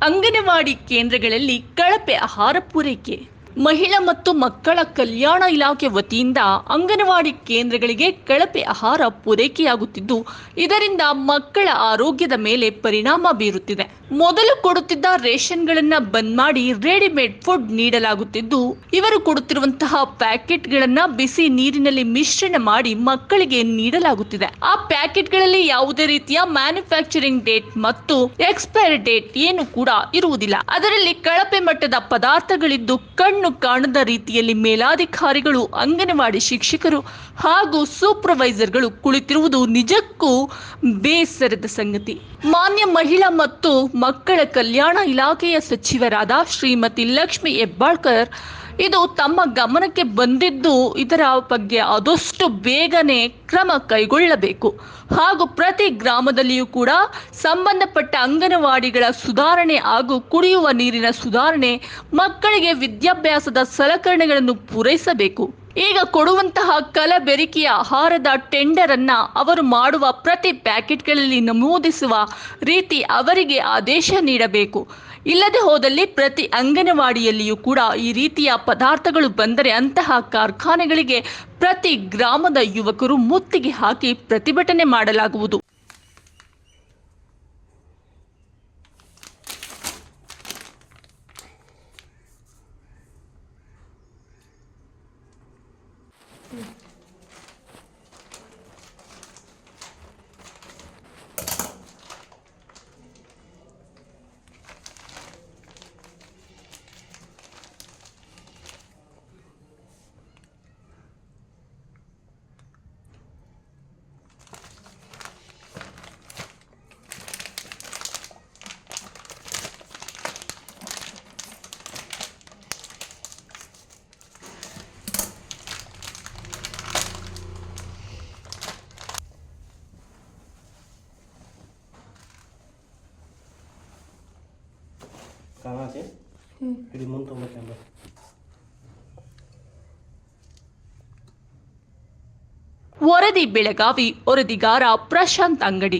ಅಂಗನವಾಡಿ ಕೇಂದ್ರಗಳಲ್ಲಿ ಕಳಪೆ ಆಹಾರ ಪೂರೈಕೆ. ಮಹಿಳಾ ಮತ್ತು ಮಕ್ಕಳ ಕಲ್ಯಾಣ ಇಲಾಖೆ ವತಿಯಿಂದ ಅಂಗನವಾಡಿ ಕೇಂದ್ರಗಳಿಗೆ ಕಳಪೆ ಆಹಾರ ಪೂರೈಕೆಯಾಗುತ್ತಿದ್ದು, ಇದರಿಂದ ಮಕ್ಕಳ ಆರೋಗ್ಯದ ಮೇಲೆ ಪರಿಣಾಮ ಬೀರುತ್ತಿದೆ. ಮೊದಲು ಕೊಡುತ್ತಿದ್ದ ರೇಷನ್ಗಳನ್ನು ಬಂದ್ ಮಾಡಿ ರೆಡಿಮೇಡ್ ಫುಡ್ ನೀಡಲಾಗುತ್ತಿದ್ದು, ಇವರು ಕೊಡುತ್ತಿರುವಂತಹ ಪ್ಯಾಕೆಟ್ಗಳನ್ನು ಬಿಸಿ ನೀರಿನಲ್ಲಿ ಮಿಶ್ರಣ ಮಾಡಿ ಮಕ್ಕಳಿಗೆ ನೀಡಲಾಗುತ್ತಿದೆ. ಆ ಪ್ಯಾಕೆಟ್ಗಳಲ್ಲಿ ಯಾವುದೇ ರೀತಿಯ ಮ್ಯಾನುಫ್ಯಾಕ್ಚರಿಂಗ್ ಡೇಟ್ ಮತ್ತು ಎಕ್ಸ್ಪೈರಿ ಡೇಟ್ ಏನು ಕೂಡ ಇರುವುದಿಲ್ಲ. ಅದರಲ್ಲಿ ಕಳಪೆ ಮಟ್ಟದ ಪದಾರ್ಥಗಳಿದ್ದು ಕಣ್ಣು ಕಾಣದ ರೀತಿಯಲ್ಲಿ ಮೇಲಾಧಿಕಾರಿಗಳು, ಅಂಗನವಾಡಿ ಶಿಕ್ಷಕರು ಹಾಗೂ ಸೂಪರ್ವೈಸರ್ಗಳು ಕುಳಿತಿರುವುದು ನಿಜಕ್ಕೂ ಬೇಸರದ ಸಂಗತಿ. ಮಾನ್ಯ ಮಹಿಳಾ ಮತ್ತು ಮಕ್ಕಳ ಕಲ್ಯಾಣ ಇಲಾಖೆಯ ಸಚಿವರಾದ ಶ್ರೀಮತಿ ಲಕ್ಷ್ಮಿ ಹೆಬ್ಬಾಳ್ಕರ್ ಇದು ತಮ್ಮ ಗಮನಕ್ಕೆ ಬಂದಿದ್ದು, ಇದರ ಬಗ್ಗೆ ಆದಷ್ಟು ಬೇಗನೆ ಕ್ರಮ ಕೈಗೊಳ್ಳಬೇಕು ಹಾಗೂ ಪ್ರತಿ ಗ್ರಾಮದಲ್ಲಿಯೂ ಕೂಡ ಸಂಬಂಧಪಟ್ಟ ಅಂಗನವಾಡಿಗಳ ಸುಧಾರಣೆ ಹಾಗೂ ಕುಡಿಯುವ ನೀರಿನ ಸುಧಾರಣೆ, ಮಕ್ಕಳಿಗೆ ವಿದ್ಯಾಭ್ಯಾಸದ ಸಲಕರಣೆಗಳನ್ನು ಪೂರೈಸಬೇಕು. ಈಗ ಕೊಡುವಂತಹ ಕಲಬೆರಕೆಯ ಆಹಾರದ ಟೆಂಡರ್ ಅನ್ನ ಅವರು ಮಾಡುವ ಪ್ರತಿ ಪ್ಯಾಕೆಟ್ಗಳಲ್ಲಿ ನಮೂದಿಸುವ ರೀತಿ ಅವರಿಗೆ ಆದೇಶ ನೀಡಬೇಕು. ಇಲ್ಲದೆ ಹೋದಲ್ಲಿ ಪ್ರತಿ ಅಂಗನವಾಡಿಯಲ್ಲಿಯೂ ಕೂಡ ಈ ರೀತಿಯ ಪದಾರ್ಥಗಳು ಬಂದರೆ ಅಂತಹ ಕಾರ್ಖಾನೆಗಳಿಗೆ ಪ್ರತಿ ಗ್ರಾಮದ ಯುವಕರು ಮುತ್ತಿಗೆ ಹಾಕಿ ಪ್ರತಿಭಟನೆ ಮಾಡಲಾಗುವುದು. कहाँ से फिर मन तो मत लेना। ವರದಿ ಬೆಳಗಾವಿ, ವರದಿಗಾರ ಪ್ರಶಾಂತ್ ಅಂಗಡಿ.